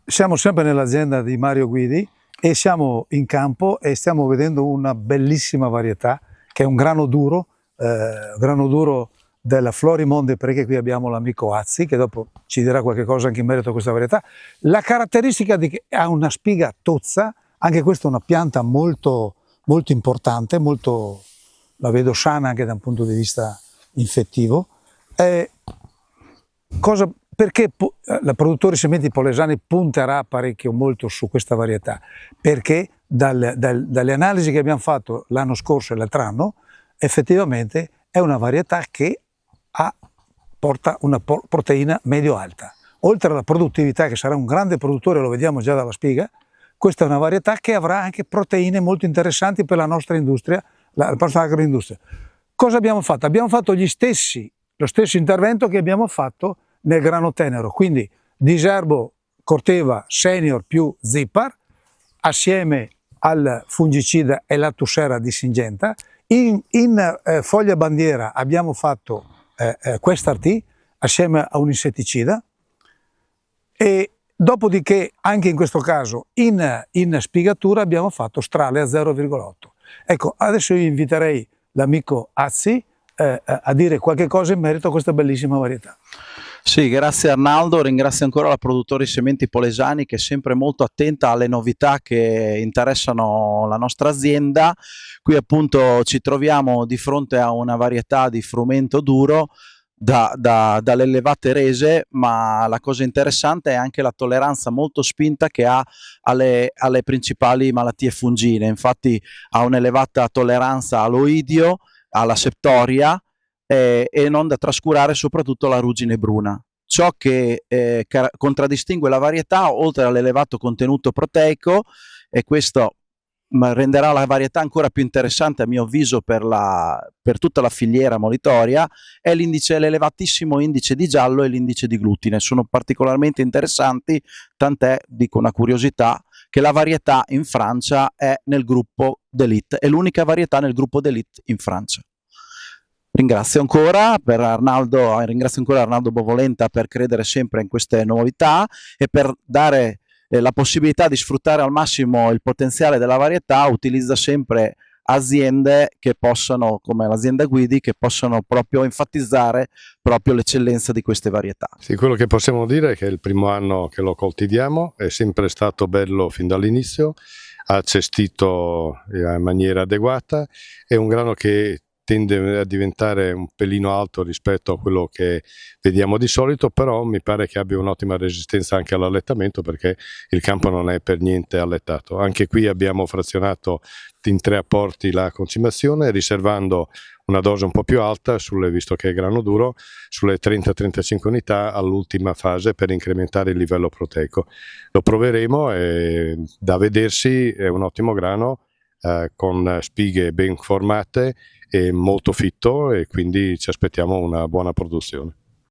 Siamo sempre nell'azienda di Mario Guidi e siamo in campo e stiamo vedendo una bellissima varietà che è un grano duro della Florimonde, perché qui abbiamo l'amico Azzi che dopo ci dirà qualche cosa anche in merito a questa varietà. La caratteristica di che ha una spiga tozza, anche questa è una pianta molto, molto importante, molto, la vedo sana anche da un punto di vista infettivo. Perché la produttore sementi Polesani punterà parecchio molto su questa varietà? Perché dalle analisi che abbiamo fatto l'anno scorso e l'altro anno, effettivamente è una varietà che porta una proteina medio-alta. Oltre alla produttività, che sarà un grande produttore, lo vediamo già dalla spiga, questa è una varietà che avrà anche proteine molto interessanti per la nostra industria, la nostra agroindustria. Cosa abbiamo fatto? Abbiamo fatto lo stesso intervento che abbiamo fatto nel grano tenero, quindi Diserbo Corteva Senior più Zippar assieme al fungicida e la tussera di Syngenta. In foglia bandiera abbiamo fatto Questar-T assieme a un insetticida, e dopodiché anche in questo caso in spigatura abbiamo fatto Strale a 0,8. Ecco, adesso io inviterei l'amico Azzi a dire qualche cosa in merito a questa bellissima varietà. Sì, grazie Arnaldo, ringrazio ancora la produttore di sementi Polesani che è sempre molto attenta alle novità che interessano la nostra azienda. Qui appunto ci troviamo di fronte a una varietà di frumento duro dalle elevate rese, ma la cosa interessante è anche la tolleranza molto spinta che ha alle principali malattie fungine. Infatti ha un'elevata tolleranza all'oidio, alla septoria, e non da trascurare soprattutto la ruggine bruna. Ciò che contraddistingue la varietà, oltre all'elevato contenuto proteico, e questo renderà la varietà ancora più interessante a mio avviso per tutta la filiera molitoria, è l'elevatissimo indice di giallo e l'indice di glutine. Sono particolarmente interessanti, tant'è, dico una curiosità, che la varietà in Francia è nel gruppo d'élite, è l'unica varietà nel gruppo d'élite in Francia. Ringrazio ancora Arnaldo Bovolenta per credere sempre in queste novità e per dare la possibilità di sfruttare al massimo il potenziale della varietà. Utilizza sempre aziende che possano, come l'azienda Guidi, che possano proprio enfatizzare proprio l'eccellenza di queste varietà. Sì, quello che possiamo dire è che il primo anno che lo coltiviamo è sempre stato bello fin dall'inizio, ha cestito in maniera adeguata, è un grano che tende a diventare un pelino alto rispetto a quello che vediamo di solito, però mi pare che abbia un'ottima resistenza anche all'allettamento, perché il campo non è per niente allettato. Anche qui abbiamo frazionato in 3 apporti la concimazione, riservando una dose un po' più alta, visto che è grano duro, sulle 30-35 unità all'ultima fase per incrementare il livello proteico. Lo proveremo e da vedersi è un ottimo grano, con spighe ben formate e molto fitto, e quindi ci aspettiamo una buona produzione.